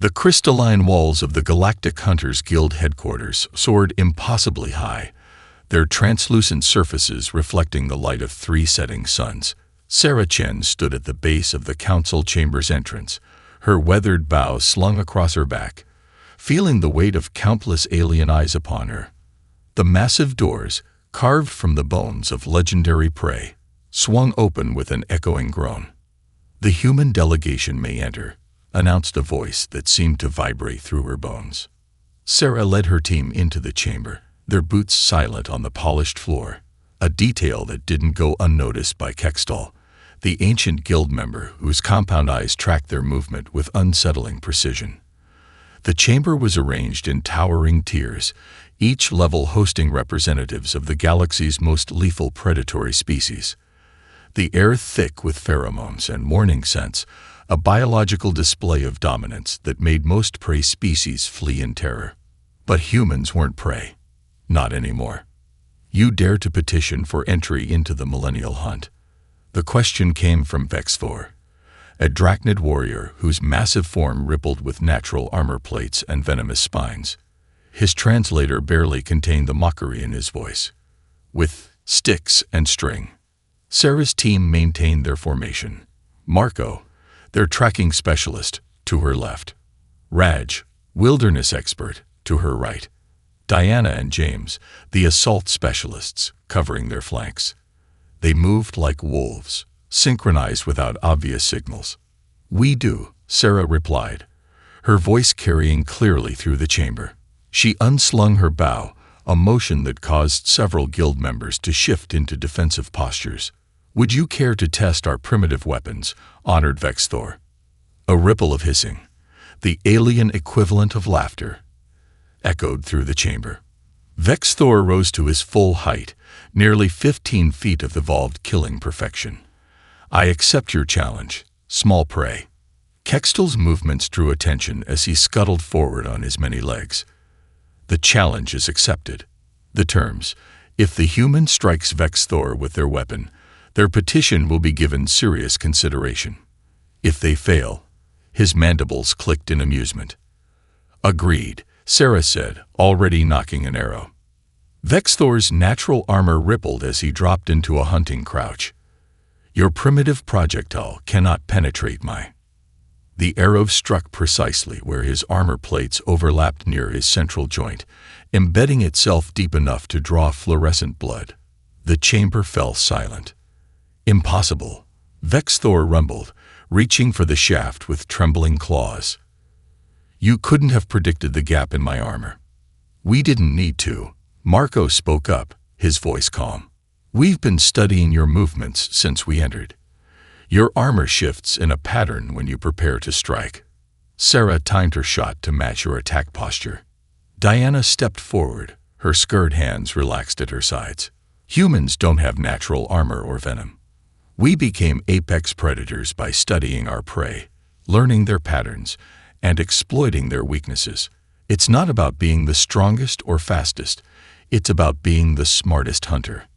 The crystalline walls of the Galactic Hunters Guild headquarters soared impossibly high, their translucent surfaces reflecting the light of 3 setting suns. Sarah Chen stood at the base of the council chamber's entrance, her weathered bow slung across her back, feeling the weight of countless alien eyes upon her. The massive doors, carved from the bones of legendary prey, swung open with an echoing groan. "The human delegation may enter," announced a voice that seemed to vibrate through her bones. Sarah led her team into the chamber, their boots silent on the polished floor, a detail that didn't go unnoticed by Kextol, the ancient guild member whose compound eyes tracked their movement with unsettling precision. The chamber was arranged in towering tiers, each level hosting representatives of the galaxy's most lethal predatory species. The air thick with pheromones and warning scents, a biological display of dominance that made most prey species flee in terror. But humans weren't prey. Not anymore. "You dare to petition for entry into the Millennial Hunt?" The question came from Vexthor, a Drachnid warrior whose massive form rippled with natural armor plates and venomous spines. His translator barely contained the mockery in his voice. "With sticks and string." Sarah's team maintained their formation. Marco, their tracking specialist, to her left. Raj, wilderness expert, to her right. Diana and James, the assault specialists, covering their flanks. They moved like wolves, synchronized without obvious signals. "We do," Sarah replied, her voice carrying clearly through the chamber. She unslung her bow, a motion that caused several guild members to shift into defensive postures. "Would you care to test our primitive weapons?" honored Vexthor. A ripple of hissing, the alien equivalent of laughter, echoed through the chamber. Vexthor rose to his full height, nearly 15 feet of evolved killing perfection. "I accept your challenge, small prey." Kextol's movements drew attention as he scuttled forward on his many legs. "The challenge is accepted. The terms: if the human strikes Vexthor with their weapon, their petition will be given serious consideration. If they fail," his mandibles clicked in amusement. "Agreed," Sarah said, already knocking an arrow. Vexthor's natural armor rippled as he dropped into a hunting crouch. "Your primitive projectile cannot penetrate my—" The arrow struck precisely where his armor plates overlapped near his central joint, embedding itself deep enough to draw fluorescent blood. The chamber fell silent. "Impossible," Vexthor rumbled, reaching for the shaft with trembling claws. "You couldn't have predicted the gap in my armor." "We didn't need to," Marco spoke up, his voice calm. "We've been studying your movements since we entered. Your armor shifts in a pattern when you prepare to strike." Sarah timed her shot to match your attack posture. Diana stepped forward, her skirt hands relaxed at her sides. "Humans don't have natural armor or venom. We became apex predators by studying our prey, learning their patterns, and exploiting their weaknesses. It's not about being the strongest or fastest, it's about being the smartest hunter."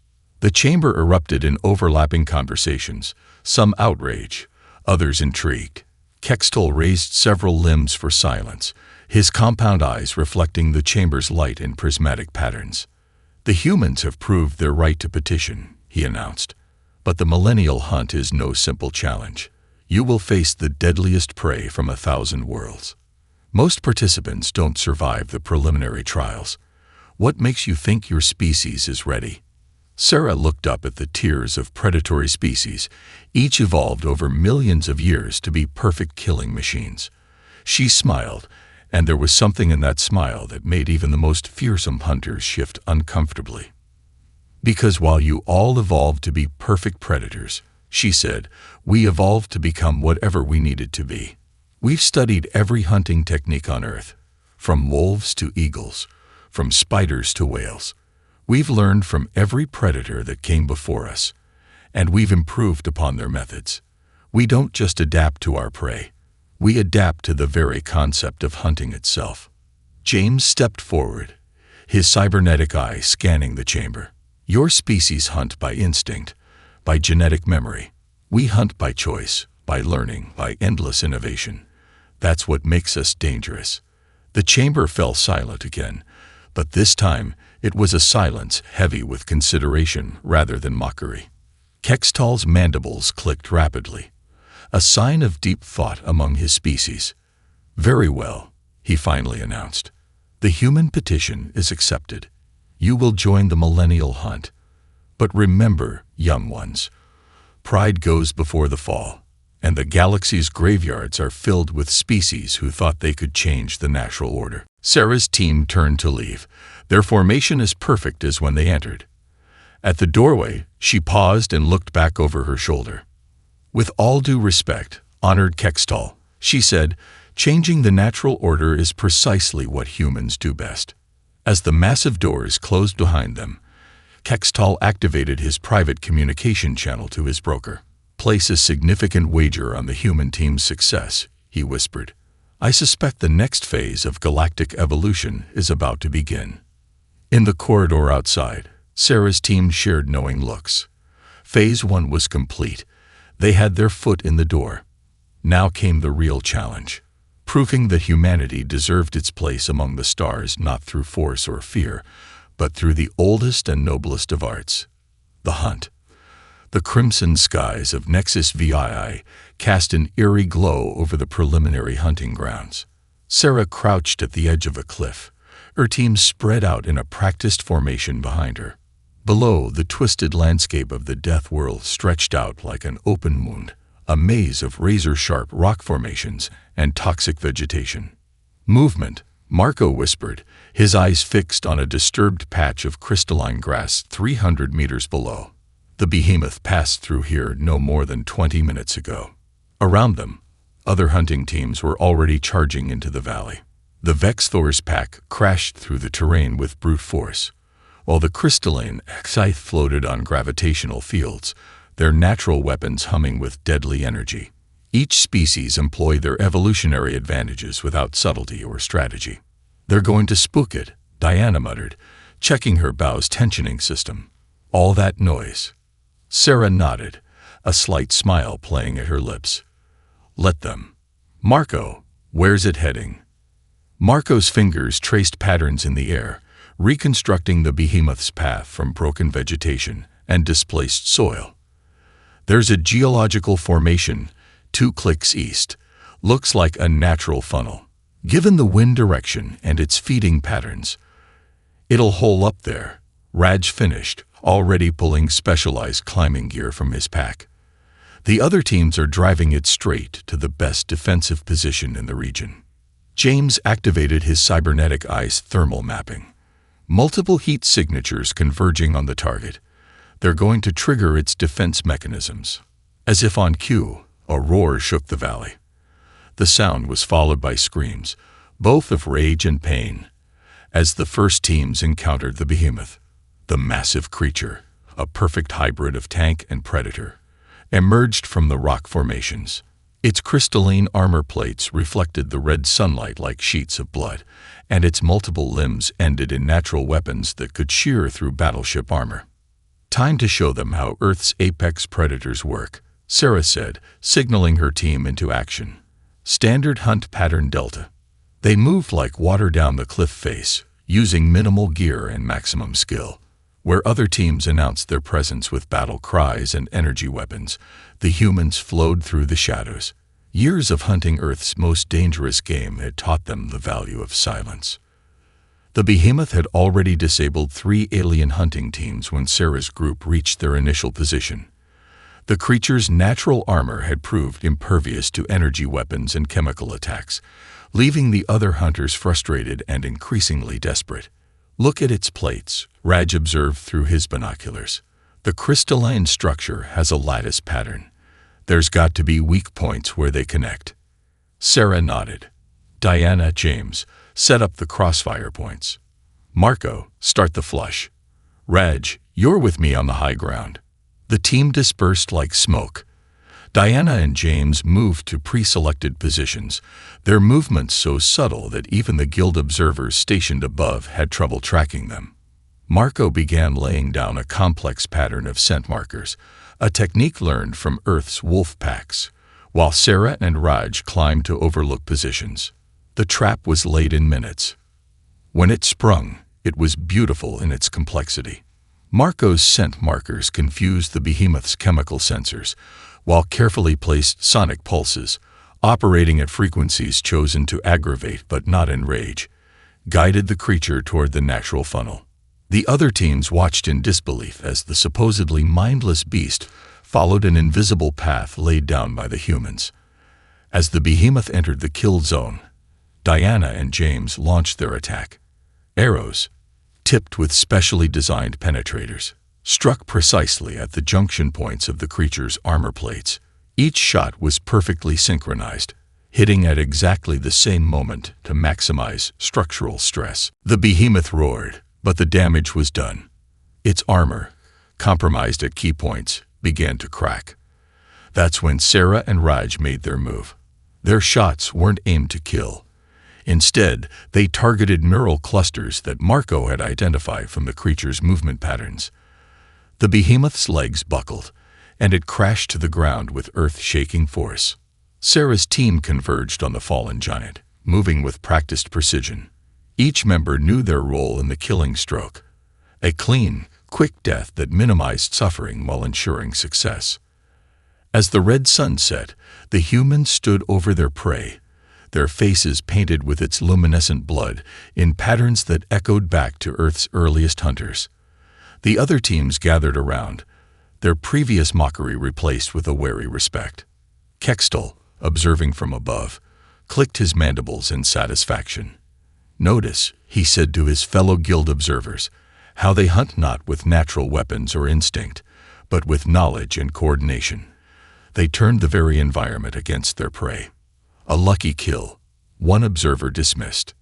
The chamber erupted in overlapping conversations, some outrage, others intrigued. Kextol raised several limbs for silence, his compound eyes reflecting the chamber's light in prismatic patterns. "The humans have proved their right to petition," he announced. "But the Millennial Hunt is no simple challenge. You will face the deadliest prey from 1,000 worlds. Most participants don't survive the preliminary trials. What makes you think your species is ready?" Sarah looked up at the tiers of predatory species, each evolved over millions of years to be perfect killing machines. She smiled, and there was something in that smile that made even the most fearsome hunters shift uncomfortably. "Because while you all evolved to be perfect predators," she said, "we evolved to become whatever we needed to be. We've studied every hunting technique on Earth, from wolves to eagles, from spiders to whales. We've learned from every predator that came before us, and we've improved upon their methods. We don't just adapt to our prey, we adapt to the very concept of hunting itself." James stepped forward, his cybernetic eye scanning the chamber. "Your species hunt by instinct, by genetic memory. We hunt by choice, by learning, by endless innovation. That's what makes us dangerous." The chamber fell silent again, but this time it was a silence heavy with consideration rather than mockery. Kextal's mandibles clicked rapidly, a sign of deep thought among his species. "Very well," he finally announced. "The human petition is accepted. You will join the millennial hunt. But remember, young ones, pride goes before the fall, and the galaxy's graveyards are filled with species who thought they could change the natural order." Sarah's team turned to leave, their formation as perfect as when they entered. At the doorway, she paused and looked back over her shoulder. "With all due respect, honored Kextal," she said, "changing the natural order is precisely what humans do best." As the massive doors closed behind them, Kextal activated his private communication channel to his broker. "Place a significant wager on the human team's success," he whispered. "I suspect the next phase of galactic evolution is about to begin." In the corridor outside, Sarah's team shared knowing looks. Phase 1 was complete. They had their foot in the door. Now came the real challenge, proving that humanity deserved its place among the stars not through force or fear, but through the oldest and noblest of arts, the hunt. The crimson skies of Nexus VII cast an eerie glow over the preliminary hunting grounds. Sarah crouched at the edge of a cliff, her team spread out in a practiced formation behind her. Below, the twisted landscape of the death world stretched out like an open wound, a maze of razor-sharp rock formations and toxic vegetation. "Movement," Marco whispered, his eyes fixed on a disturbed patch of crystalline grass 300 meters below. "The behemoth passed through here no more than 20 minutes ago." Around them, other hunting teams were already charging into the valley. The Vexthor's pack crashed through the terrain with brute force, while the crystalline Scythe floated on gravitational fields, their natural weapons humming with deadly energy. Each species employed their evolutionary advantages without subtlety or strategy. "They're going to spook it," Diana muttered, checking her bow's tensioning system. "All that noise." Sarah nodded, a slight smile playing at her lips. "Let them." "Marco, where's it heading?" Marco's fingers traced patterns in the air, reconstructing the behemoth's path from broken vegetation and displaced soil. "There's a geological formation 2 clicks east. Looks like a natural funnel. Given the wind direction and its feeding patterns, it'll hole up there." Raj finished, already pulling specialized climbing gear from his pack. "The other teams are driving it straight to the best defensive position in the region." James activated his cybernetic eyes thermal mapping. Multiple heat signatures converging on the target. They're going to trigger its defense mechanisms. As if on cue, a roar shook the valley. The sound was followed by screams, both of rage and pain, as the first teams encountered the behemoth. The massive creature, a perfect hybrid of tank and predator, emerged from the rock formations. Its crystalline armor plates reflected the red sunlight like sheets of blood, and its multiple limbs ended in natural weapons that could shear through battleship armor. "Time to show them how Earth's apex predators work," Sarah said, signaling her team into action. "Standard hunt pattern Delta." They moved like water down the cliff face, using minimal gear and maximum skill. Where other teams announced their presence with battle cries and energy weapons, the humans flowed through the shadows. Years of hunting Earth's most dangerous game had taught them the value of silence. The behemoth had already disabled 3 alien hunting teams when Sarah's group reached their initial position. The creature's natural armor had proved impervious to energy weapons and chemical attacks, leaving the other hunters frustrated and increasingly desperate. "Look at its plates," Raj observed through his binoculars. "The crystalline structure has a lattice pattern. There's got to be weak points where they connect." Sarah nodded. "Diana, James, set up the crossfire points. Marco, start the flush. Raj, you're with me on the high ground." The team dispersed like smoke. Diana and James moved to pre-selected positions, their movements so subtle that even the guild observers stationed above had trouble tracking them. Marco began laying down a complex pattern of scent markers, a technique learned from Earth's wolf packs, while Sarah and Raj climbed to overlook positions. The trap was laid in minutes. When it sprung, it was beautiful in its complexity. Marco's scent markers confused the behemoth's chemical sensors, while carefully placed sonic pulses, operating at frequencies chosen to aggravate but not enrage, guided the creature toward the natural funnel. The other teams watched in disbelief as the supposedly mindless beast followed an invisible path laid down by the humans. As the behemoth entered the kill zone, Diana and James launched their attack. Arrows, tipped with specially designed penetrators, struck precisely at the junction points of the creature's armor plates. Each shot was perfectly synchronized, hitting at exactly the same moment to maximize structural stress. The behemoth roared, but the damage was done. Its armor, compromised at key points, began to crack. That's when Sarah and Raj made their move. Their shots weren't aimed to kill. Instead, they targeted neural clusters that Marco had identified from the creature's movement patterns. The behemoth's legs buckled, and it crashed to the ground with earth-shaking force. Sarah's team converged on the fallen giant, moving with practiced precision. Each member knew their role in the killing stroke, a clean, quick death that minimized suffering while ensuring success. As the red sun set, the humans stood over their prey, their faces painted with its luminescent blood in patterns that echoed back to Earth's earliest hunters. The other teams gathered around, their previous mockery replaced with a wary respect. Kextel, observing from above, clicked his mandibles in satisfaction. "Notice," he said to his fellow guild observers, "how they hunt not with natural weapons or instinct, but with knowledge and coordination. They turned the very environment against their prey." "A lucky kill," one observer dismissed.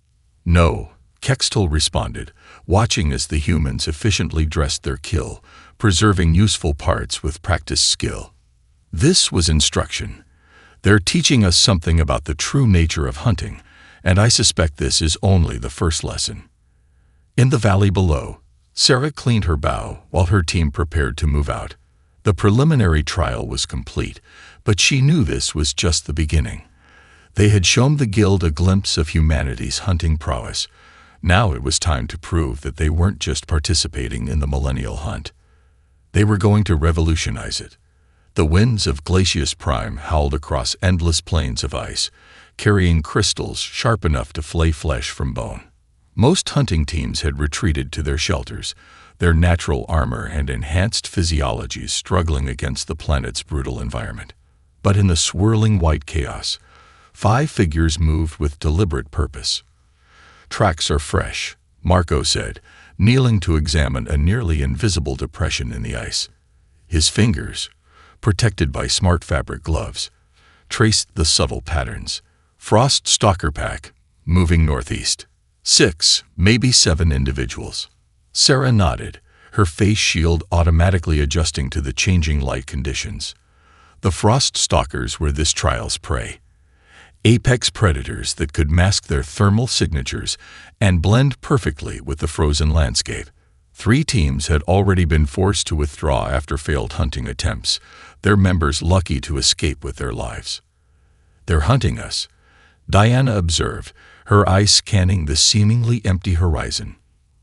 "No," Kextel responded, watching as the humans efficiently dressed their kill, preserving useful parts with practiced skill. "This was instruction. They're teaching us something about the true nature of hunting, and I suspect this is only the first lesson." In the valley below, Sarah cleaned her bow while her team prepared to move out. The preliminary trial was complete, but she knew this was just the beginning. They had shown the guild a glimpse of humanity's hunting prowess. Now it was time to prove that they weren't just participating in the millennial hunt. They were going to revolutionize it. The winds of Glacius Prime howled across endless plains of ice, carrying crystals sharp enough to flay flesh from bone. Most hunting teams had retreated to their shelters, their natural armor and enhanced physiologies struggling against the planet's brutal environment. But in the swirling white chaos, 5 figures moved with deliberate purpose. "Tracks are fresh," Marco said, kneeling to examine a nearly invisible depression in the ice. His fingers, protected by smart fabric gloves, traced the subtle patterns. "Frost Stalker Pack, moving northeast. 6, maybe 7 individuals." Sarah nodded, her face shield automatically adjusting to the changing light conditions. The Frost Stalkers were this trial's prey. Apex predators that could mask their thermal signatures and blend perfectly with the frozen landscape. 3 teams had already been forced to withdraw after failed hunting attempts, their members lucky to escape with their lives. "They're hunting us," Diana observed, her eyes scanning the seemingly empty horizon.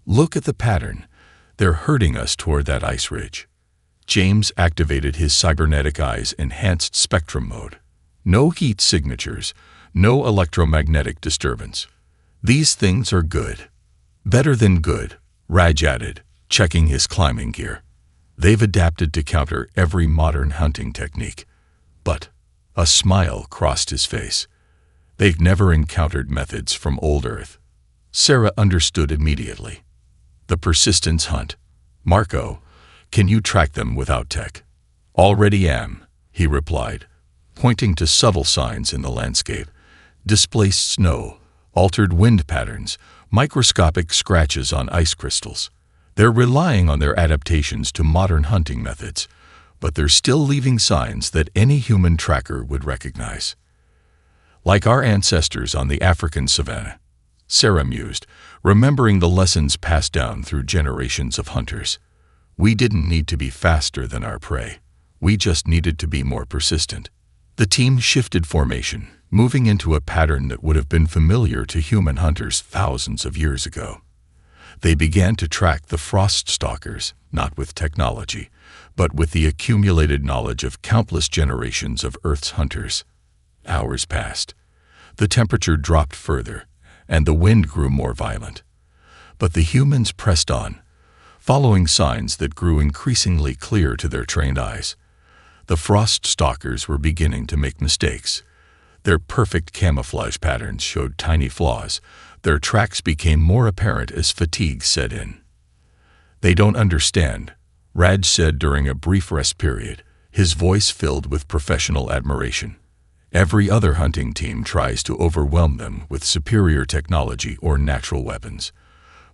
"Look at the pattern. They're herding us toward that ice ridge." James activated his cybernetic eyes' enhanced spectrum mode. No heat signatures, no electromagnetic disturbance. "These things are good." "Better than good," Raj added, checking his climbing gear. "They've adapted to counter every modern hunting technique." But a smile crossed his face. "They've never encountered methods from old Earth." Sarah understood immediately. "The persistence hunt. Marco, can you track them without tech?" "Already am," he replied, pointing to subtle signs in the landscape. Displaced snow, altered wind patterns, microscopic scratches on ice crystals. They're relying on their adaptations to modern hunting methods, but they're still leaving signs that any human tracker would recognize. "Like our ancestors on the African savanna," Sarah mused, remembering the lessons passed down through generations of hunters. "We didn't need to be faster than our prey. We just needed to be more persistent." The team shifted formation, moving into a pattern that would have been familiar to human hunters thousands of years ago. They began to track the frost stalkers, not with technology, but with the accumulated knowledge of countless generations of Earth's hunters. Hours passed. The temperature dropped further, and the wind grew more violent. But the humans pressed on, following signs that grew increasingly clear to their trained eyes. The frost stalkers were beginning to make mistakes. Their perfect camouflage patterns showed tiny flaws. Their tracks became more apparent as fatigue set in. "They don't understand," Raj said during a brief rest period, his voice filled with professional admiration. "Every other hunting team tries to overwhelm them with superior technology or natural weapons,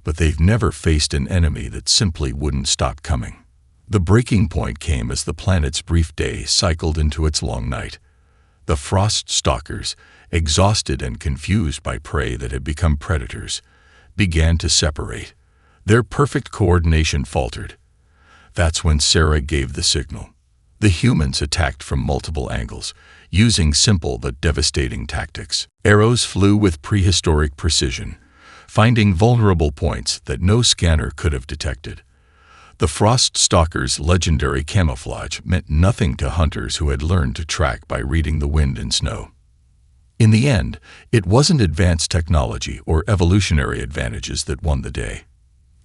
but they've never faced an enemy that simply wouldn't stop coming." The breaking point came as the planet's brief day cycled into its long night. The frost stalkers, exhausted and confused by prey that had become predators, began to separate. Their perfect coordination faltered. That's when Sarah gave the signal. The humans attacked from multiple angles, using simple but devastating tactics. Arrows flew with prehistoric precision, finding vulnerable points that no scanner could have detected. The frost stalkers' legendary camouflage meant nothing to hunters who had learned to track by reading the wind and snow. In the end, it wasn't advanced technology or evolutionary advantages that won the day.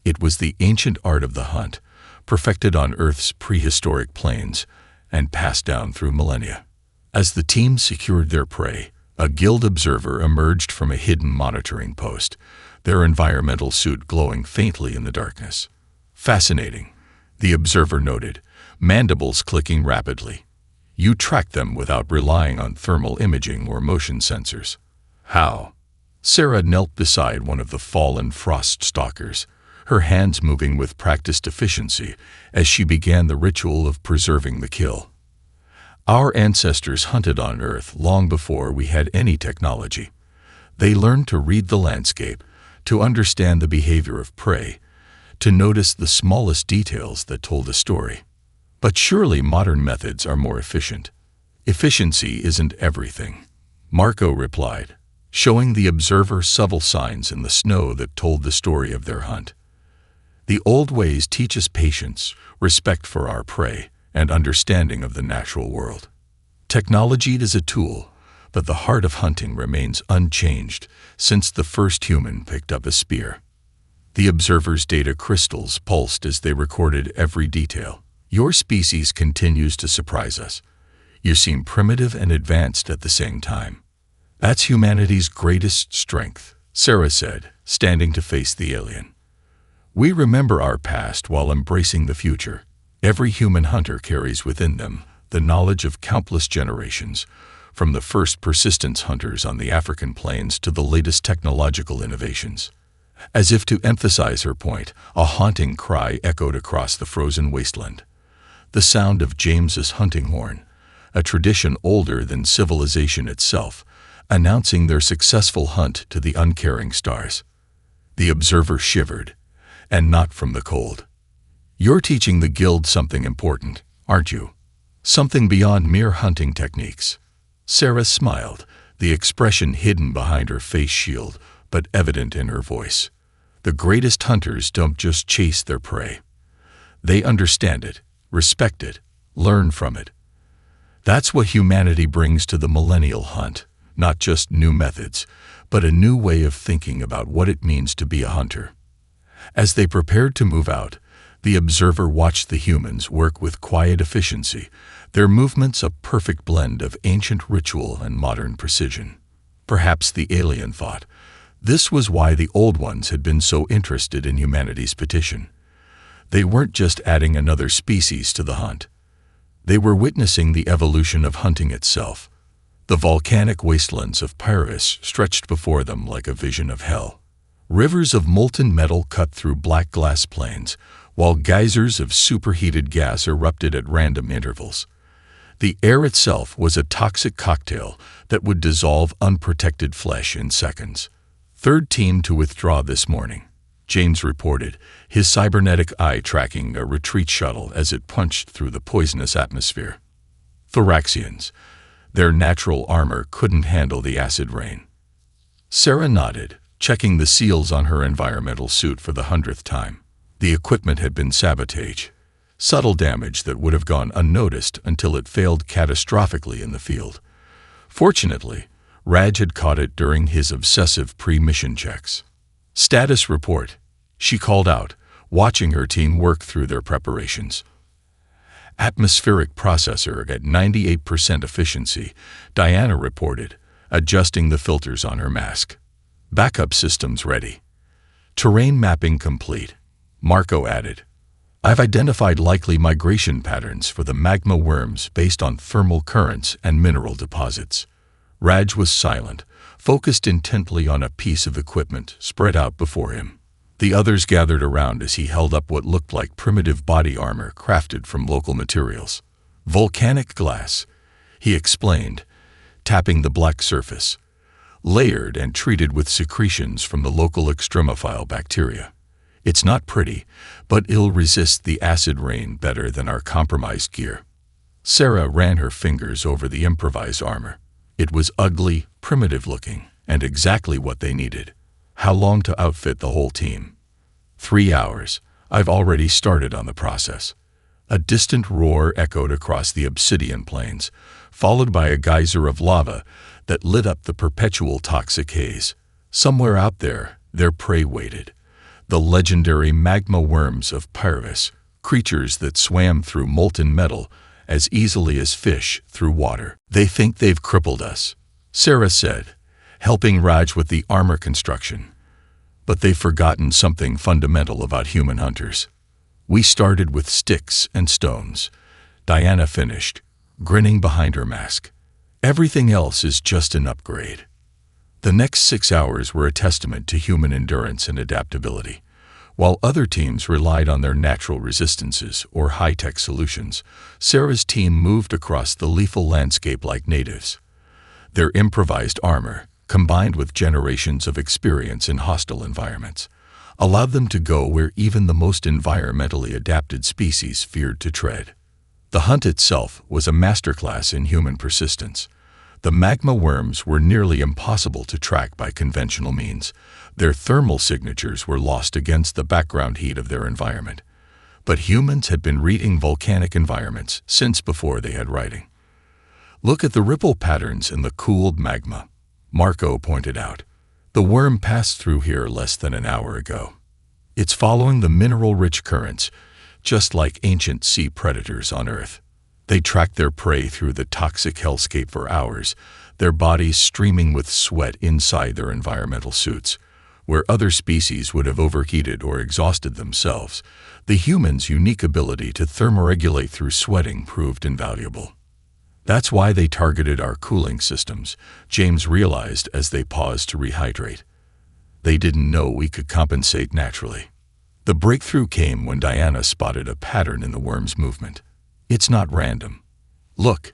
It was the ancient art of the hunt, perfected on Earth's prehistoric plains and passed down through millennia. As the team secured their prey, a guild observer emerged from a hidden monitoring post, their environmental suit glowing faintly in the darkness. "Fascinating," the observer noted, mandibles clicking rapidly. "You tracked them without relying on thermal imaging or motion sensors." "How?" Sarah knelt beside one of the fallen frost stalkers, her hands moving with practiced efficiency as she began the ritual of preserving the kill. "Our ancestors hunted on Earth long before we had any technology. They learned to read the landscape, to understand the behavior of prey, to notice the smallest details that told a story. But surely modern methods are more efficient." "Efficiency isn't everything," Marco replied, showing the observer subtle signs in the snow that told the story of their hunt. "The old ways teach us patience, respect for our prey, and understanding of the natural world. Technology is a tool, but the heart of hunting remains unchanged since the first human picked up a spear." The observer's data crystals pulsed as they recorded every detail. "Your species continues to surprise us. You seem primitive and advanced at the same time. That's humanity's greatest strength," Sarah said, standing to face the alien. "We remember our past while embracing the future. Every human hunter carries within them the knowledge of countless generations, from the first persistence hunters on the African plains to the latest technological innovations." As if to emphasize her point, a haunting cry echoed across the frozen wasteland. The sound of James's hunting horn, a tradition older than civilization itself, announcing their successful hunt to the uncaring stars. The observer shivered, and not from the cold. "You're teaching the guild something important, aren't you? Something beyond mere hunting techniques." Sarah smiled, the expression hidden behind her face shield, but evident in her voice. "The greatest hunters don't just chase their prey. They understand it, respect it, learn from it. That's what humanity brings to the millennial hunt, not just new methods, but a new way of thinking about what it means to be a hunter." As they prepared to move out, the observer watched the humans work with quiet efficiency, their movements a perfect blend of ancient ritual and modern precision. Perhaps the alien thought, this was why the old ones had been so interested in humanity's petition. They weren't just adding another species to the hunt. They were witnessing the evolution of hunting itself. The volcanic wastelands of Pyrrhus stretched before them like a vision of hell. Rivers of molten metal cut through black glass plains, while geysers of superheated gas erupted at random intervals. The air itself was a toxic cocktail that would dissolve unprotected flesh in seconds. "Third team to withdraw this morning," James reported, his cybernetic eye tracking a retreat shuttle as it punched through the poisonous atmosphere. "Thoraxians. Their natural armor couldn't handle the acid rain. Sarah nodded, checking the seals on her environmental suit for the 100th time. The equipment had been sabotaged, subtle damage that would have gone unnoticed until it failed catastrophically in the field. Fortunately, Raj had caught it during his obsessive pre-mission checks. "Status report," she called out, watching her team work through their preparations. "Atmospheric processor at 98% efficiency," Diana reported, adjusting the filters on her mask. "Backup systems ready." "Terrain mapping complete," Marco added. "I've identified likely migration patterns for the magma worms based on thermal currents and mineral deposits." Raj was silent, focused intently on a piece of equipment spread out before him. The others gathered around as he held up what looked like primitive body armor crafted from local materials. "Volcanic glass," he explained, tapping the black surface, "layered and treated with secretions from the local extremophile bacteria. It's not pretty, but it'll resist the acid rain better than our compromised gear." Sarah ran her fingers over the improvised armor. It was ugly, primitive-looking, and exactly what they needed. "How long to outfit the whole team?" 3 hours. I've already started on the process." A distant roar echoed across the obsidian plains, followed by a geyser of lava that lit up the perpetual toxic haze. Somewhere out there, their prey waited. The legendary magma worms of Pyrvis, creatures that swam through molten metal as easily as fish through water. "They think they've crippled us," Sarah said, helping Raj with the armor construction. "But they've forgotten something fundamental about human hunters. We started with sticks and stones," Diana finished, grinning behind her mask. "Everything else is just an upgrade." The next 6 hours were a testament to human endurance and adaptability. While other teams relied on their natural resistances or high-tech solutions, Sarah's team moved across the lethal landscape like natives. Their improvised armor, combined with generations of experience in hostile environments, allowed them to go where even the most environmentally adapted species feared to tread. The hunt itself was a masterclass in human persistence. The magma worms were nearly impossible to track by conventional means. Their thermal signatures were lost against the background heat of their environment. But humans had been reading volcanic environments since before they had writing. "Look at the ripple patterns in the cooled magma," Marco pointed out. "The worm passed through here less than an hour ago. It's following the mineral-rich currents, just like ancient sea predators on Earth. They tracked their prey through the toxic hellscape for hours, their bodies streaming with sweat inside their environmental suits. Where other species would have overheated or exhausted themselves, the humans' unique ability to thermoregulate through sweating proved invaluable. That's why they targeted our cooling systems," James realized as they paused to rehydrate. "They didn't know we could compensate naturally." The breakthrough came when Diana spotted a pattern in the worm's movement. "It's not random. Look,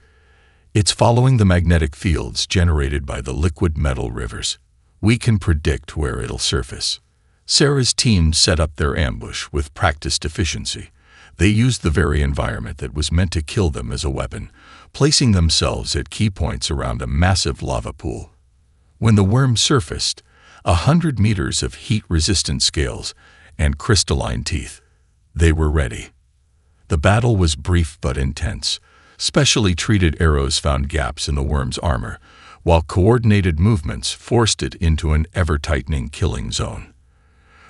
it's following the magnetic fields generated by the liquid metal rivers. We can predict where it'll surface." Sarah's team set up their ambush with practiced efficiency. They used the very environment that was meant to kill them as a weapon, placing themselves at key points around a massive lava pool. When the worm surfaced, 100 meters of heat-resistant scales and crystalline teeth, they were ready. The battle was brief but intense. Specially treated arrows found gaps in the worm's armor, while coordinated movements forced it into an ever-tightening killing zone.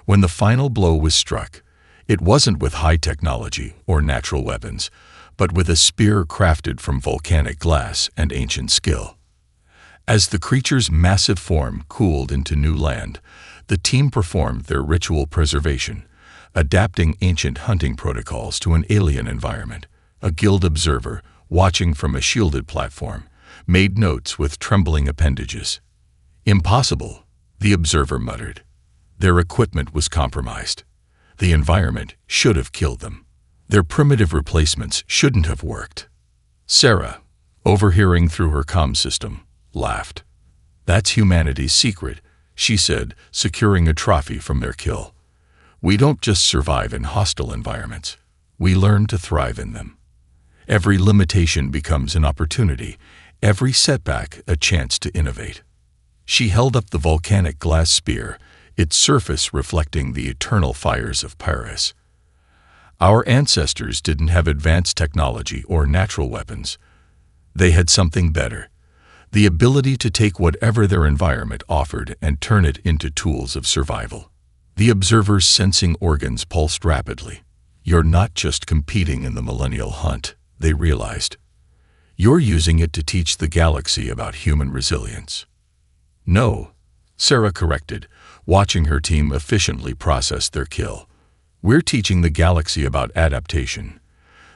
When the final blow was struck, it wasn't with high technology or natural weapons, but with a spear crafted from volcanic glass and ancient skill. As the creature's massive form cooled into new land, the team performed their ritual preservation, adapting ancient hunting protocols to an alien environment. A guild observer, watching from a shielded platform, made notes with trembling appendages. "Impossible," the observer muttered. Their equipment was compromised. The environment should have killed them. Their primitive replacements shouldn't have worked. Sarah, overhearing through her comm system, laughed. "That's humanity's secret," she said, securing a trophy from their kill. "We don't just survive in hostile environments. We learn to thrive in them. Every limitation becomes an opportunity, every setback a chance to innovate. She held up the volcanic glass spear, its surface reflecting the eternal fires of Paris. Our ancestors didn't have advanced technology or natural weapons. They had something better: the ability to take whatever their environment offered and turn it into tools of survival. The observer's sensing organs pulsed rapidly. You're not just competing in the millennial hunt, they realized. You're using it to teach the galaxy about human resilience. No, Sarah corrected, watching her team efficiently process their kill. We're teaching the galaxy about adaptation.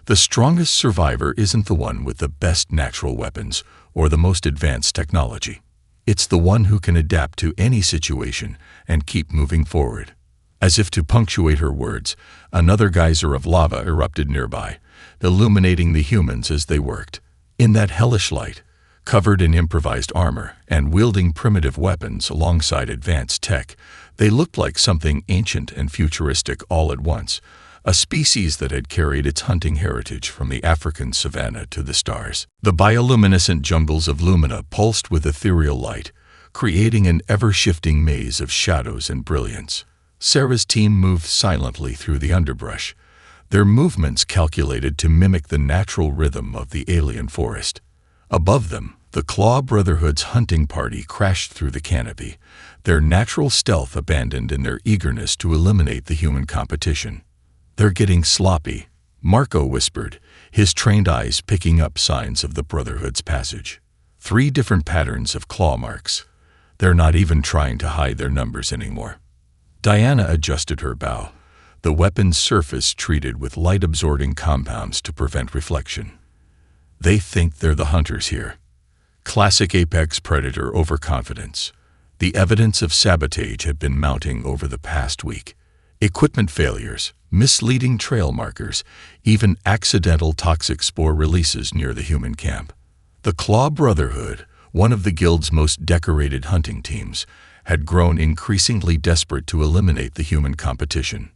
The strongest survivor isn't the one with the best natural weapons or the most advanced technology. It's the one who can adapt to any situation and keep moving forward. As if to punctuate her words, another geyser of lava erupted nearby, illuminating the humans as they worked. In that hellish light, covered in improvised armor and wielding primitive weapons alongside advanced tech, they looked like something ancient and futuristic all at once, a species that had carried its hunting heritage from the African savanna to the stars. The bioluminescent jungles of Lumina pulsed with ethereal light, creating an ever-shifting maze of shadows and brilliance. Sarah's team moved silently through the underbrush, their movements calculated to mimic the natural rhythm of the alien forest. Above them, the Claw Brotherhood's hunting party crashed through the canopy, their natural stealth abandoned in their eagerness to eliminate the human competition. "They're getting sloppy," Marco whispered, his trained eyes picking up signs of the Brotherhood's passage. 3 different patterns of claw marks. They're not even trying to hide their numbers anymore. Diana adjusted her bow, the weapon's surface treated with light-absorbing compounds to prevent reflection. They think they're the hunters here. Classic apex predator overconfidence. The evidence of sabotage had been mounting over the past week. Equipment failures, misleading trail markers, even accidental toxic spore releases near the human camp. The Claw Brotherhood, one of the guild's most decorated hunting teams, had grown increasingly desperate to eliminate the human competition.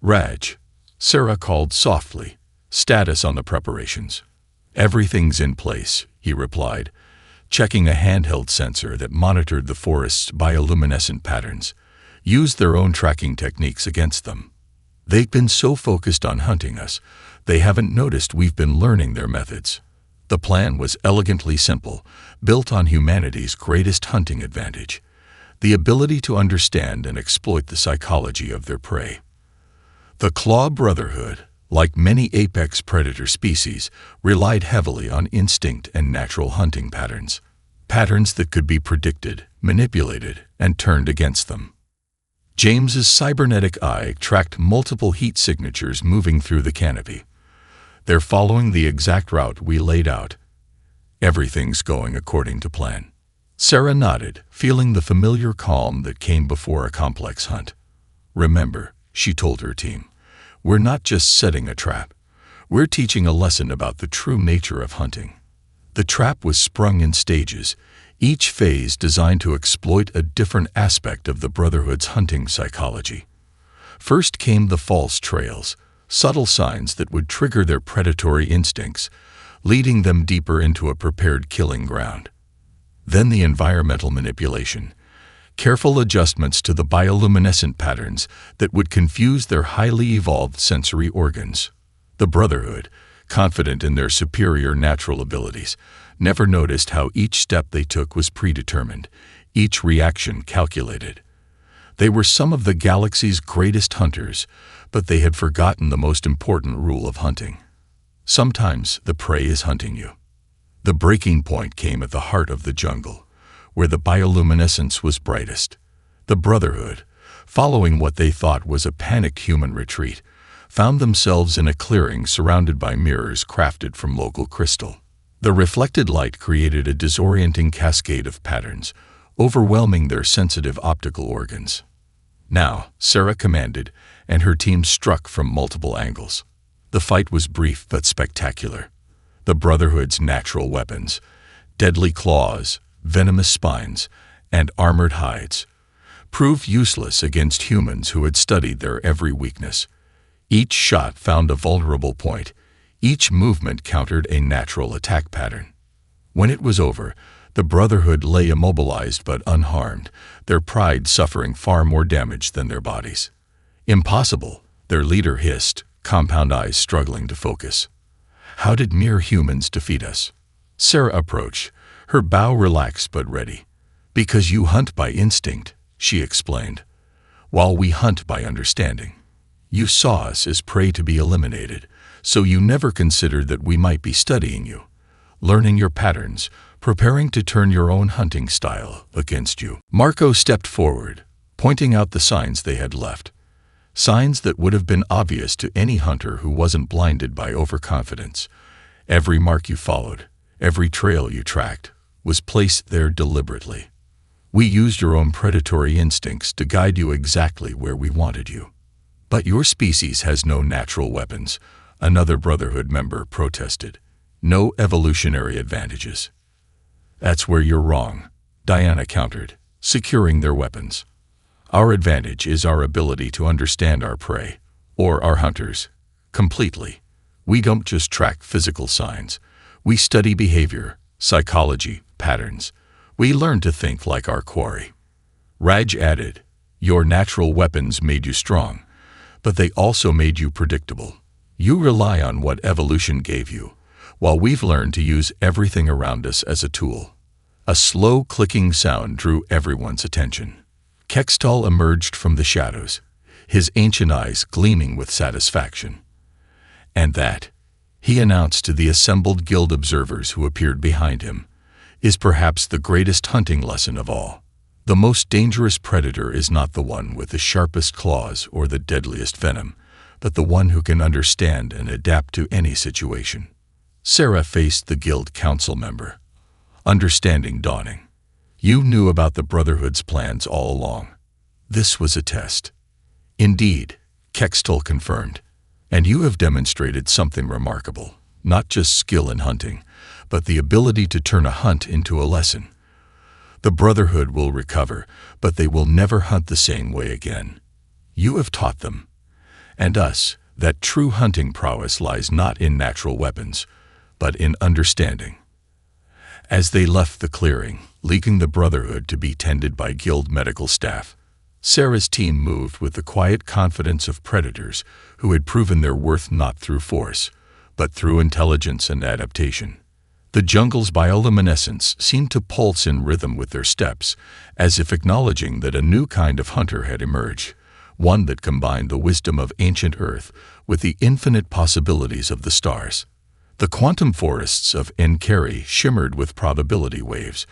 "Raj," Sarah called softly. "Status on the preparations." "Everything's in place," he replied, checking a handheld sensor that monitored the forest's bioluminescent patterns, used their own tracking techniques against them. "They've been so focused on hunting us, they haven't noticed we've been learning their methods." The plan was elegantly simple, built on humanity's greatest hunting advantage: the ability to understand and exploit the psychology of their prey. The Claw Brotherhood, like many apex predator species, relied heavily on instinct and natural hunting patterns that could be predicted, manipulated, and turned against them. James's cybernetic eye tracked multiple heat signatures moving through the canopy. "They're following the exact route we laid out. Everything's going according to plan." Sarah nodded, feeling the familiar calm that came before a complex hunt. "Remember," she told her team, "we're not just setting a trap. We're teaching a lesson about the true nature of hunting." The trap was sprung in stages, each phase designed to exploit a different aspect of the Brotherhood's hunting psychology. First came the false trails, subtle signs that would trigger their predatory instincts, leading them deeper into a prepared killing ground. Then the environmental manipulation, careful adjustments to the bioluminescent patterns that would confuse their highly evolved sensory organs. The Brotherhood, confident in their superior natural abilities, never noticed how each step they took was predetermined, each reaction calculated. They were some of the galaxy's greatest hunters, but they had forgotten the most important rule of hunting. Sometimes the prey is hunting you. The breaking point came at the heart of the jungle, where the bioluminescence was brightest. The Brotherhood, following what they thought was a panicked human retreat, found themselves in a clearing surrounded by mirrors crafted from local crystal. The reflected light created a disorienting cascade of patterns, overwhelming their sensitive optical organs. "Now," Sarah commanded, and her team struck from multiple angles. The fight was brief but spectacular. The Brotherhood's natural weapons, deadly claws, venomous spines, and armored hides, proved useless against humans who had studied their every weakness. Each shot found a vulnerable point, each movement countered a natural attack pattern. When it was over, the Brotherhood lay immobilized but unharmed, their pride suffering far more damage than their bodies. "Impossible," their leader hissed, compound eyes struggling to focus. "How did mere humans defeat us?" Sarah approached, her bow relaxed but ready. "Because you hunt by instinct," she explained, "while we hunt by understanding. You saw us as prey to be eliminated, so you never considered that we might be studying you, learning your patterns, preparing to turn your own hunting style against you." Marco stepped forward, pointing out the signs they had left. Signs that would have been obvious to any hunter who wasn't blinded by overconfidence. Every mark you followed, every trail you tracked, was placed there deliberately. "We used your own predatory instincts to guide you exactly where we wanted you." "But your species has no natural weapons," another Brotherhood member protested. "No evolutionary advantages." "That's where you're wrong," Diana countered, securing their weapons. "Our advantage is our ability to understand our prey, or our hunters, completely. We don't just track physical signs. We study behavior, psychology, patterns. We learn to think like our quarry." Raj added, "Your natural weapons made you strong, but they also made you predictable. You rely on what evolution gave you, while we've learned to use everything around us as a tool." A slow clicking sound drew everyone's attention. Kextal emerged from the shadows, his ancient eyes gleaming with satisfaction. "And that," he announced to the assembled guild observers who appeared behind him, "is perhaps the greatest hunting lesson of all. The most dangerous predator is not the one with the sharpest claws or the deadliest venom, but the one who can understand and adapt to any situation." Sarah faced the guild council member, understanding dawning. "You knew about the Brotherhood's plans all along. This was a test." "Indeed," Kextal confirmed, "and you have demonstrated something remarkable, not just skill in hunting, but the ability to turn a hunt into a lesson. The Brotherhood will recover, but they will never hunt the same way again. You have taught them, and us, that true hunting prowess lies not in natural weapons, but in understanding." As they left the clearing, leaving the Brotherhood to be tended by guild medical staff, Sarah's team moved with the quiet confidence of predators who had proven their worth not through force, but through intelligence and adaptation. The jungle's bioluminescence seemed to pulse in rhythm with their steps, as if acknowledging that a new kind of hunter had emerged, one that combined the wisdom of ancient Earth with the infinite possibilities of the stars. The quantum forests of Enkeri shimmered with probability waves,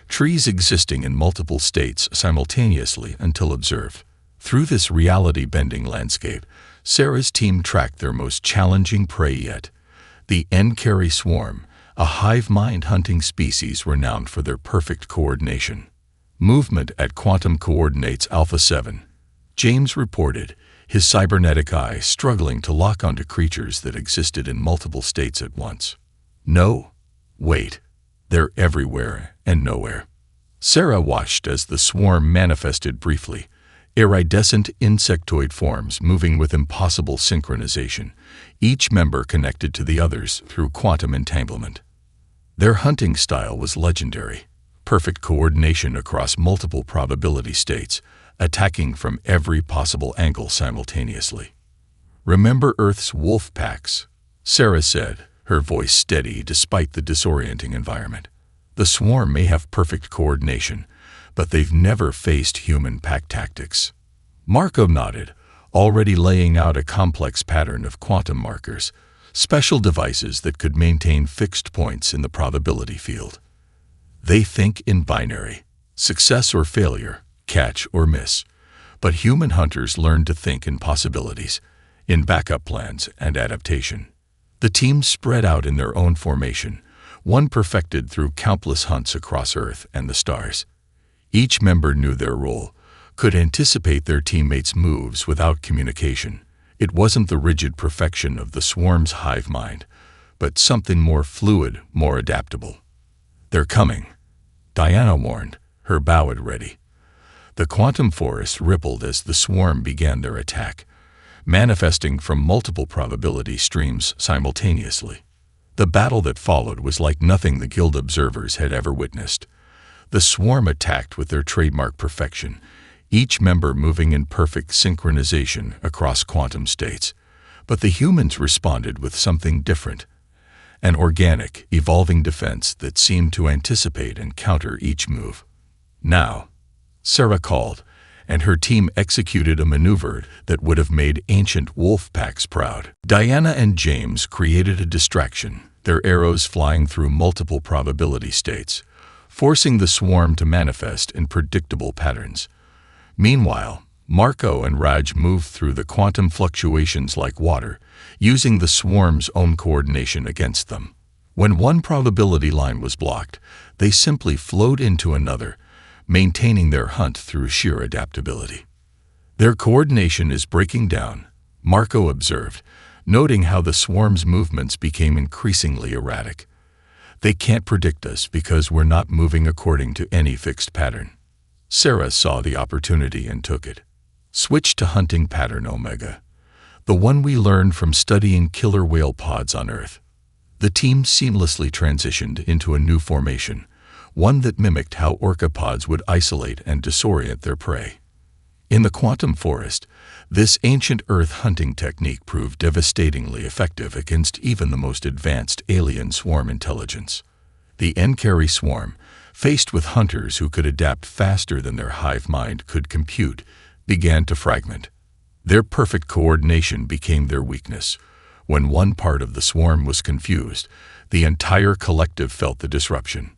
trees existing in multiple states simultaneously until observed. Through this reality-bending landscape, Sarah's team tracked their most challenging prey yet, the Enkeri swarm, a hive-mind hunting species renowned for their perfect coordination. "Movement at quantum coordinates Alpha 7, James reported, his cybernetic eye struggling to lock onto creatures that existed in multiple states at once. "No, wait, they're everywhere and nowhere." Sarah watched as the swarm manifested briefly, iridescent insectoid forms moving with impossible synchronization, each member connected to the others through quantum entanglement. Their hunting style was legendary, perfect coordination across multiple probability states, attacking from every possible angle simultaneously. "Remember Earth's wolf packs," Sarah said, her voice steady despite the disorienting environment. "The swarm may have perfect coordination, but they've never faced human pack tactics." Marco nodded, already laying out a complex pattern of quantum markers, special devices that could maintain fixed points in the probability field. "They think in binary, success or failure, catch or miss. But human hunters learn to think in possibilities, in backup plans and adaptation." The teams spread out in their own formation, one perfected through countless hunts across Earth and the stars. Each member knew their role, could anticipate their teammates' moves without communication. It wasn't the rigid perfection of the swarm's hive mind, but something more fluid, more adaptable. "They're coming," Diana warned, her bow at ready. The quantum forest rippled as the swarm began their attack, manifesting from multiple probability streams simultaneously. The battle that followed was like nothing the Guild observers had ever witnessed. The swarm attacked with their trademark perfection, each member moving in perfect synchronization across quantum states. But the humans responded with something different, an organic, evolving defense that seemed to anticipate and counter each move. Now, Sarah called, and her team executed a maneuver that would have made ancient wolf packs proud. Diana and James created a distraction, their arrows flying through multiple probability states, forcing the swarm to manifest in predictable patterns. Meanwhile, Marco and Raj moved through the quantum fluctuations like water, using the swarm's own coordination against them. When one probability line was blocked, they simply flowed into another, maintaining their hunt through sheer adaptability. Their coordination is breaking down, Marco observed, noting how the swarm's movements became increasingly erratic. They can't predict us because we're not moving according to any fixed pattern. Sarah saw the opportunity and took it. Switch to hunting pattern Omega, the one we learned from studying killer whale pods on Earth. The team seamlessly transitioned into a new formation, one that mimicked how orca pods would isolate and disorient their prey. In the quantum forest, this ancient Earth hunting technique proved devastatingly effective against even the most advanced alien swarm intelligence. The Enkari swarm, faced with hunters who could adapt faster than their hive mind could compute, began to fragment. Their perfect coordination became their weakness. When one part of the swarm was confused, the entire collective felt the disruption.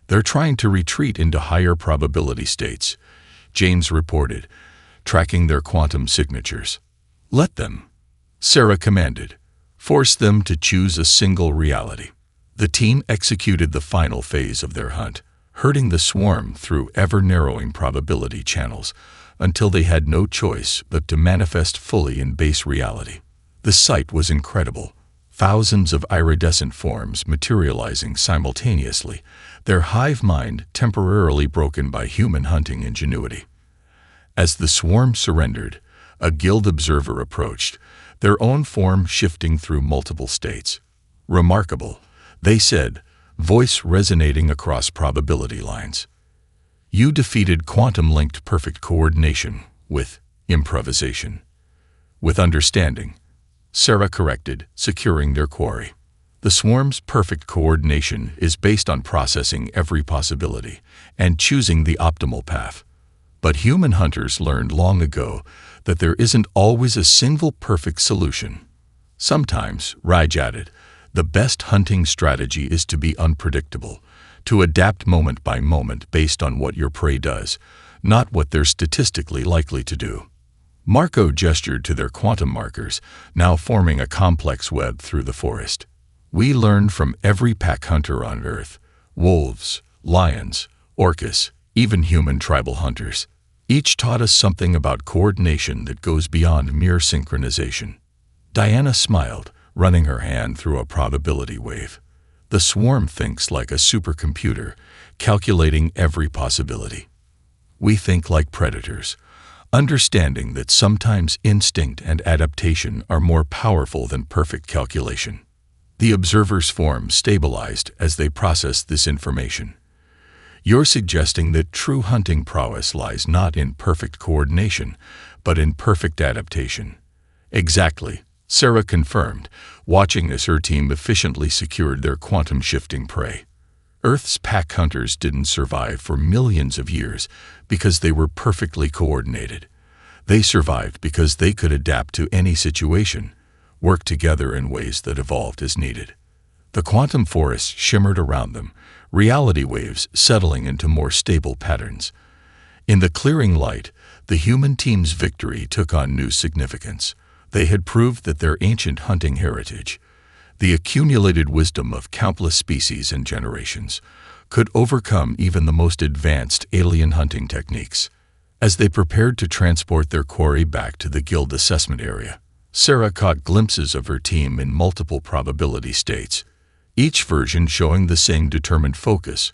They're trying to retreat into higher probability states, James reported, tracking their quantum signatures. Let them, Sarah commanded. Force them to choose a single reality. The team executed the final phase of their hunt, herding the swarm through ever-narrowing probability channels until they had no choice but to manifest fully in base reality. The sight was incredible. Thousands of iridescent forms materializing simultaneously, their hive mind temporarily broken by human hunting ingenuity. As the swarm surrendered, a guild observer approached, their own form shifting through multiple states. Remarkable, they said, voice resonating across probability lines. You defeated quantum-linked perfect coordination with improvisation. With understanding, Sarah corrected, securing their quarry. The swarm's perfect coordination is based on processing every possibility and choosing the optimal path. But human hunters learned long ago that there isn't always a single perfect solution. Sometimes, Raj added, the best hunting strategy is to be unpredictable, to adapt moment by moment based on what your prey does, not what they're statistically likely to do. Marco gestured to their quantum markers, now forming a complex web through the forest. We learned from every pack hunter on Earth, wolves, lions, orcas, even human tribal hunters. Each taught us something about coordination that goes beyond mere synchronization. Diana smiled, running her hand through a probability wave. The swarm thinks like a supercomputer, calculating every possibility. We think like predators, understanding that sometimes instinct and adaptation are more powerful than perfect calculation. The observer's form stabilized as they processed this information. You're suggesting that true hunting prowess lies not in perfect coordination, but in perfect adaptation. Exactly, Sarah confirmed, watching as her team efficiently secured their quantum-shifting prey. Earth's pack hunters didn't survive for millions of years because they were perfectly coordinated. They survived because they could adapt to any situation, work together in ways that evolved as needed. The quantum forest shimmered around them, reality waves settling into more stable patterns. In the clearing light, the human team's victory took on new significance. They had proved that their ancient hunting heritage, the accumulated wisdom of countless species and generations, could overcome even the most advanced alien hunting techniques. As they prepared to transport their quarry back to the guild assessment area, Sarah caught glimpses of her team in multiple probability states, each version showing the same determined focus,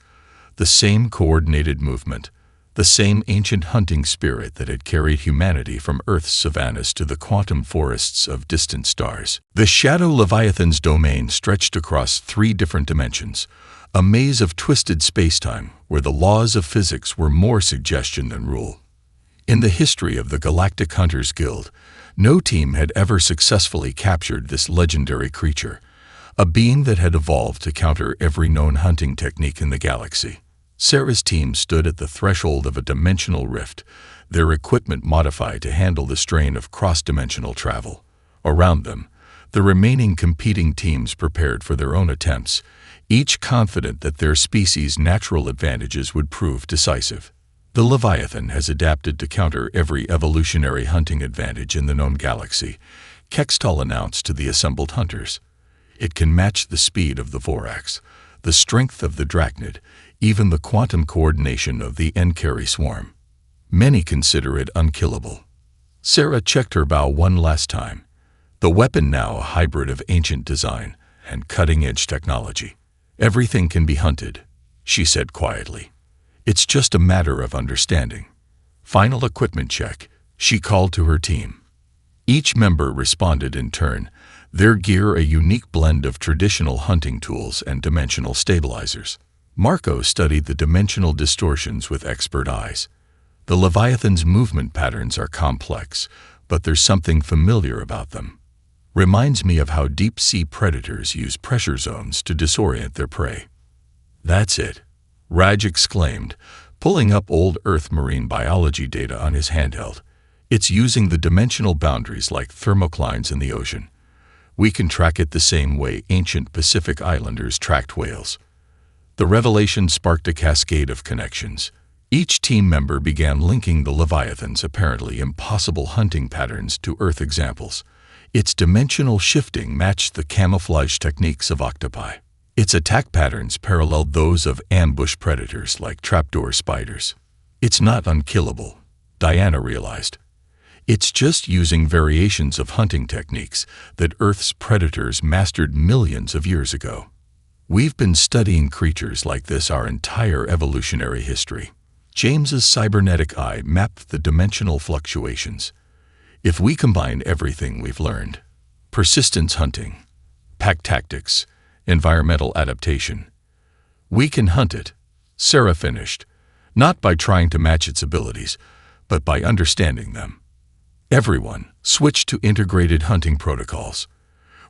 the same coordinated movement, the the same ancient hunting spirit that had carried humanity from Earth's savannas to the quantum forests of distant stars. The Shadow Leviathan's domain stretched across 3 different dimensions, a maze of twisted spacetime where the laws of physics were more suggestion than rule. In the history of the Galactic Hunters Guild, no team had ever successfully captured this legendary creature, a being that had evolved to counter every known hunting technique in the galaxy. Sarah's team stood at the threshold of a dimensional rift, their equipment modified to handle the strain of cross-dimensional travel. Around them, the remaining competing teams prepared for their own attempts, each confident that their species' natural advantages would prove decisive. The Leviathan has adapted to counter every evolutionary hunting advantage in the known galaxy, Kextal announced to the assembled hunters. It can match the speed of the Vorax, the strength of the Drachnid, even the quantum coordination of the Enkari swarm. Many consider it unkillable. Sarah checked her bow one last time, the weapon now a hybrid of ancient design and cutting-edge technology. Everything can be hunted, she said quietly. It's just a matter of understanding. Final equipment check, she called to her team. Each member responded in turn, their gear a unique blend of traditional hunting tools and dimensional stabilizers. Marco studied the dimensional distortions with expert eyes. The Leviathan's movement patterns are complex, but there's something familiar about them. Reminds me of how deep-sea predators use pressure zones to disorient their prey. That's it, Raj exclaimed, pulling up old Earth marine biology data on his handheld. It's using the dimensional boundaries like thermoclines in the ocean. We can track it the same way ancient Pacific Islanders tracked whales. The revelation sparked a cascade of connections. Each team member began linking the Leviathan's apparently impossible hunting patterns to Earth examples. Its dimensional shifting matched the camouflage techniques of octopi. Its attack patterns paralleled those of ambush predators like trapdoor spiders. It's not unkillable, Diana realized. It's just using variations of hunting techniques that Earth's predators mastered millions of years ago. We've been studying creatures like this our entire evolutionary history. James's cybernetic eye mapped the dimensional fluctuations. If we combine everything we've learned, persistence hunting, pack tactics, environmental adaptation, we can hunt it, Sarah finished, not by trying to match its abilities, but by understanding them. Everyone switched to integrated hunting protocols.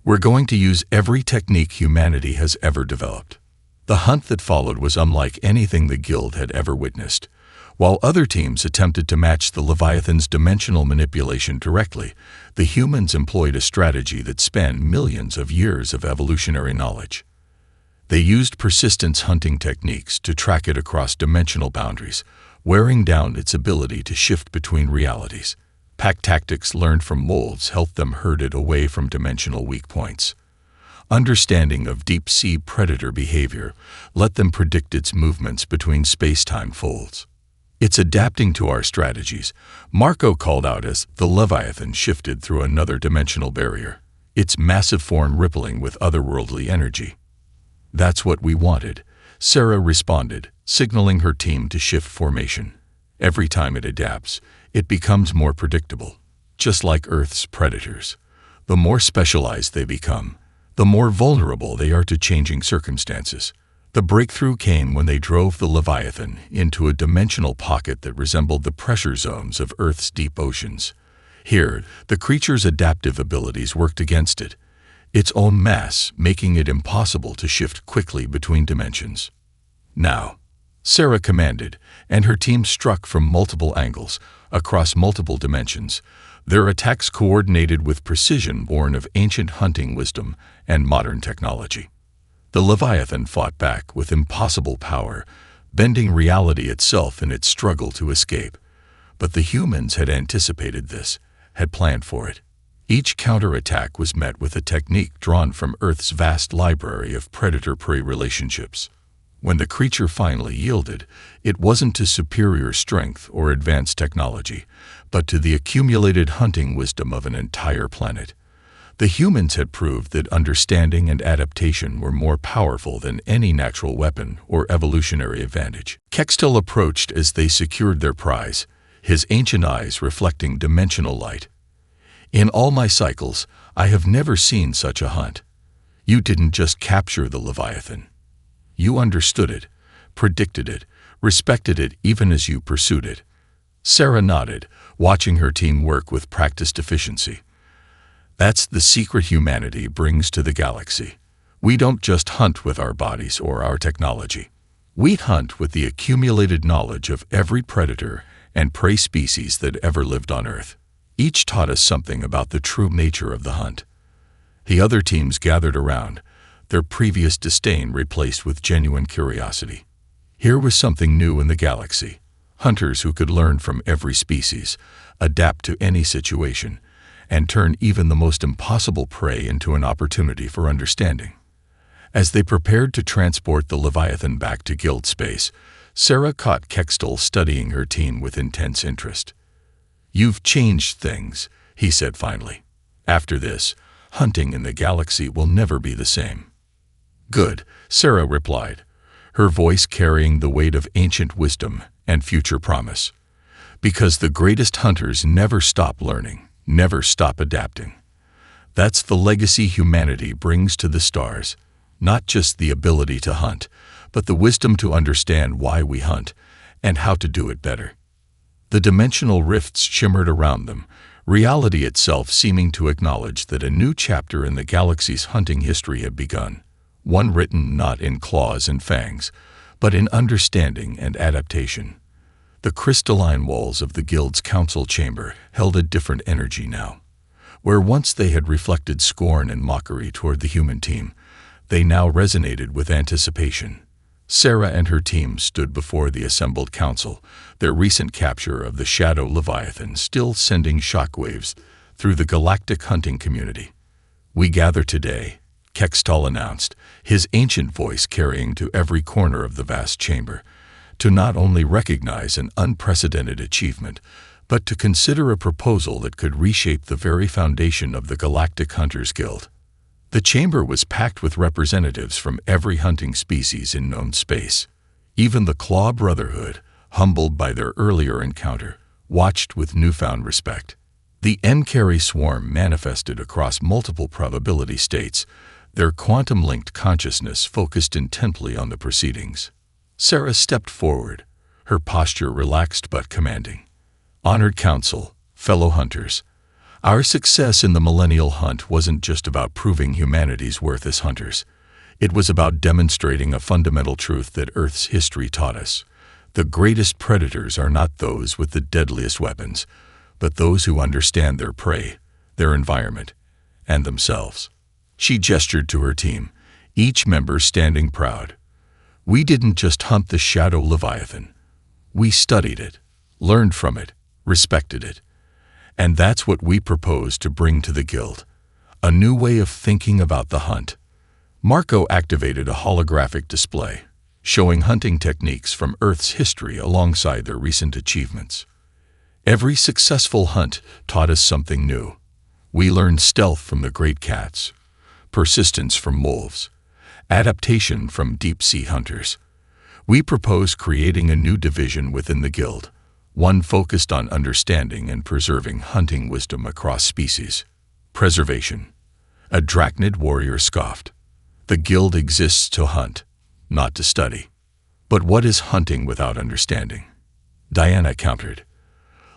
We're going to use every technique humanity has ever developed. The hunt that followed was unlike anything the Guild had ever witnessed. While other teams attempted to match the Leviathan's dimensional manipulation directly, the humans employed a strategy that spanned millions of years of evolutionary knowledge. They used persistence hunting techniques to track it across dimensional boundaries, wearing down its ability to shift between realities. Pack tactics learned from molds helped them herd it away from dimensional weak points. Understanding of deep-sea predator behavior let them predict its movements between space-time folds. It's adapting to our strategies, Marco called out as the Leviathan shifted through another dimensional barrier, its massive form rippling with otherworldly energy. That's what we wanted, Sarah responded, signaling her team to shift formation. Every time it adapts, it becomes more predictable. Just like Earth's predators, the more specialized they become, the more vulnerable they are to changing circumstances. The breakthrough came when they drove the Leviathan into a dimensional pocket that resembled the pressure zones of Earth's deep oceans. Here, the creature's adaptive abilities worked against it, its own mass making it impossible to shift quickly between dimensions. Now, Sarah commanded, and her team struck from multiple angles, across multiple dimensions, their attacks coordinated with precision born of ancient hunting wisdom and modern technology. The Leviathan fought back with impossible power, bending reality itself in its struggle to escape. But the humans had anticipated this, had planned for it. Each counterattack was met with a technique drawn from Earth's vast library of predator-prey relationships. When the creature finally yielded, it wasn't to superior strength or advanced technology, but to the accumulated hunting wisdom of an entire planet. The humans had proved that understanding and adaptation were more powerful than any natural weapon or evolutionary advantage. Kextel approached as they secured their prize, his ancient eyes reflecting dimensional light. "In all my cycles, I have never seen such a hunt. You didn't just capture the Leviathan. You understood it, predicted it, respected it even as you pursued it." Sarah nodded, watching her team work with practiced efficiency. "That's the secret humanity brings to the galaxy. We don't just hunt with our bodies or our technology. We hunt with the accumulated knowledge of every predator and prey species that ever lived on Earth. Each taught us something about the true nature of the hunt." The other teams gathered around, their previous disdain replaced with genuine curiosity. Here was something new in the galaxy. Hunters who could learn from every species, adapt to any situation, and turn even the most impossible prey into an opportunity for understanding. As they prepared to transport the Leviathan back to guild space, Sarah caught Kextel studying her team with intense interest. "You've changed things," he said finally. "After this, hunting in the galaxy will never be the same." "Good," Sarah replied, her voice carrying the weight of ancient wisdom and future promise. "Because the greatest hunters never stop learning, never stop adapting. That's the legacy humanity brings to the stars, not just the ability to hunt, but the wisdom to understand why we hunt and how to do it better." The dimensional rifts shimmered around them, reality itself seeming to acknowledge that a new chapter in the galaxy's hunting history had begun, one written not in claws and fangs, but in understanding and adaptation. The crystalline walls of the guild's council chamber held a different energy now. Where once they had reflected scorn and mockery toward the human team, they now resonated with anticipation. Sarah and her team stood before the assembled council, their recent capture of the Shadow Leviathan still sending shockwaves through the galactic hunting community. "We gather today," Kextel announced, his ancient voice carrying to every corner of the vast chamber, "to not only recognize an unprecedented achievement, but to consider a proposal that could reshape the very foundation of the Galactic Hunters Guild." The chamber was packed with representatives from every hunting species in known space. Even the Claw Brotherhood, humbled by their earlier encounter, watched with newfound respect. The Encari swarm manifested across multiple probability states, their quantum-linked consciousness focused intently on the proceedings. Sarah stepped forward, her posture relaxed but commanding. "Honored Council, fellow hunters, our success in the millennial hunt wasn't just about proving humanity's worth as hunters. It was about demonstrating a fundamental truth that Earth's history taught us. The greatest predators are not those with the deadliest weapons, but those who understand their prey, their environment, and themselves." She gestured to her team, each member standing proud. "We didn't just hunt the Shadow Leviathan. We studied it, learned from it, respected it. And that's what we propose to bring to the Guild. A new way of thinking about the hunt." Marco activated a holographic display, showing hunting techniques from Earth's history alongside their recent achievements. "Every successful hunt taught us something new. We learned stealth from the great cats, persistence from wolves, adaptation from deep-sea hunters. We propose creating a new division within the Guild, one focused on understanding and preserving hunting wisdom across species." "Preservation," a Drachnid warrior scoffed. "The Guild exists to hunt, not to study. But what is hunting without understanding?" Diana countered.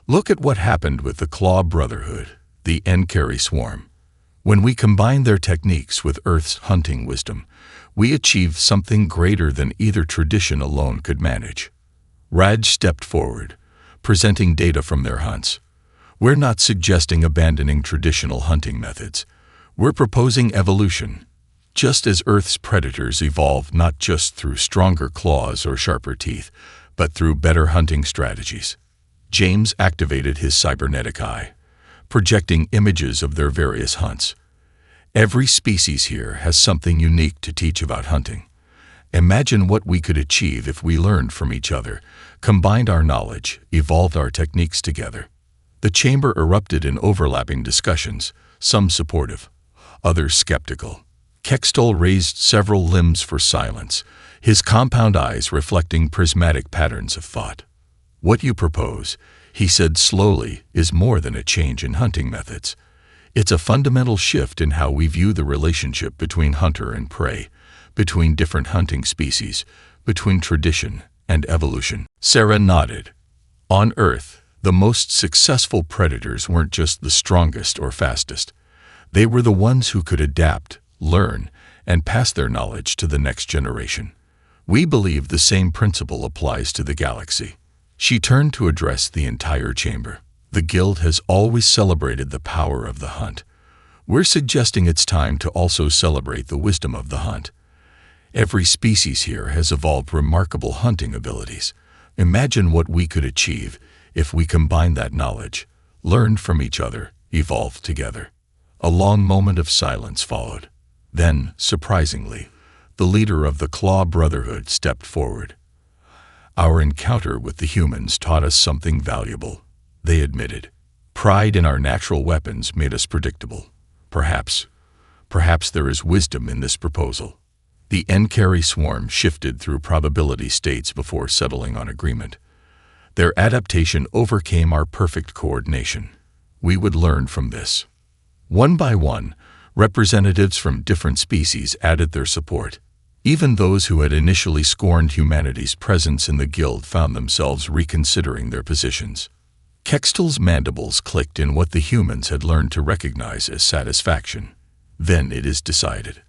"Look at what happened with the Claw Brotherhood, the Encari swarm. When we combined their techniques with Earth's hunting wisdom, we achieved something greater than either tradition alone could manage." Raj stepped forward, presenting data from their hunts. "We're not suggesting abandoning traditional hunting methods. We're proposing evolution. Just as Earth's predators evolved not just through stronger claws or sharper teeth, but through better hunting strategies." James activated his cybernetic eye, projecting images of their various hunts. "Every species here has something unique to teach about hunting. Imagine what we could achieve if we learned from each other, combined our knowledge, evolved our techniques together." The chamber erupted in overlapping discussions, some supportive, others skeptical. Kextol raised several limbs for silence, his compound eyes reflecting prismatic patterns of thought. "What you propose," he said slowly, "is more than a change in hunting methods. It's a fundamental shift in how we view the relationship between hunter and prey, between different hunting species, between tradition and evolution." Sarah nodded. On Earth, the most successful predators weren't just the strongest or fastest. They were the ones who could adapt, learn, and pass their knowledge to the next generation. We believe the same principle applies to the galaxy. She turned to address the entire chamber. The Guild has always celebrated the power of the hunt. We're suggesting it's time to also celebrate the wisdom of the hunt. Every species here has evolved remarkable hunting abilities. Imagine what we could achieve if we combine that knowledge, learned from each other, evolved together. A long moment of silence followed. Then, surprisingly, the leader of the Claw Brotherhood stepped forward. "Our encounter with the humans taught us something valuable," they admitted. "Pride in our natural weapons made us predictable. Perhaps there is wisdom in this proposal." The Enkari swarm shifted through probability states before settling on agreement. Their adaptation overcame our perfect coordination. We would learn from this. One by one, representatives from different species added their support. Even those who had initially scorned humanity's presence in the Guild found themselves reconsidering their positions. Kextol's mandibles clicked in what the humans had learned to recognize as satisfaction. "Then it is decided.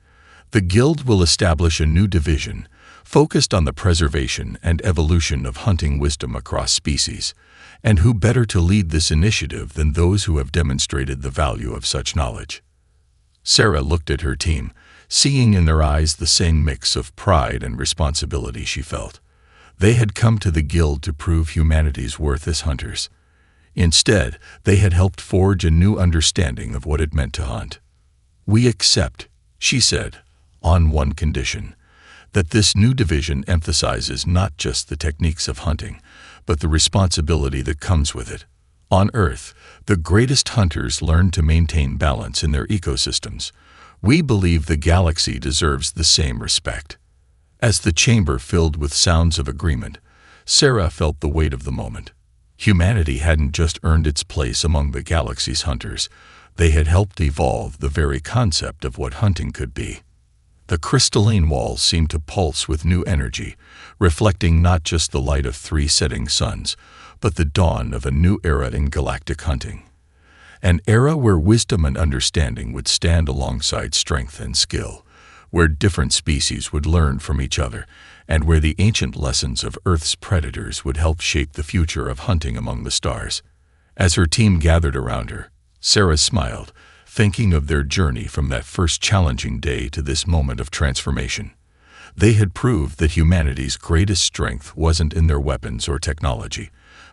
The Guild will establish a new division, focused on the preservation and evolution of hunting wisdom across species, and who better to lead this initiative than those who have demonstrated the value of such knowledge?" Sarah looked at her team, seeing in their eyes the same mix of pride and responsibility she felt. They had come to the Guild to prove humanity's worth as hunters. Instead, they had helped forge a new understanding of what it meant to hunt. "We accept," she said, "on one condition, that this new division emphasizes not just the techniques of hunting, but the responsibility that comes with it. On Earth, the greatest hunters learn to maintain balance in their ecosystems. We believe the galaxy deserves the same respect." As the chamber filled with sounds of agreement, Sarah felt the weight of the moment. Humanity hadn't just earned its place among the galaxy's hunters, they had helped evolve the very concept of what hunting could be. The crystalline walls seemed to pulse with new energy, reflecting not just the light of 3 setting suns, but the dawn of a new era in galactic hunting. An era where wisdom and understanding would stand alongside strength and skill, where different species would learn from each other, and where the ancient lessons of Earth's predators would help shape the future of hunting among the stars. As her team gathered around her, Sarah smiled, thinking of their journey from that first challenging day to this moment of transformation. They had proved that humanity's greatest strength wasn't in their weapons or technology,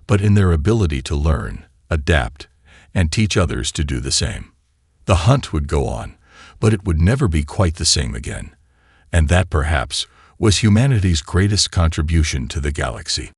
but in their ability to learn, adapt, and teach others to do the same. The hunt would go on, but it would never be quite the same again. And that, perhaps, was humanity's greatest contribution to the galaxy.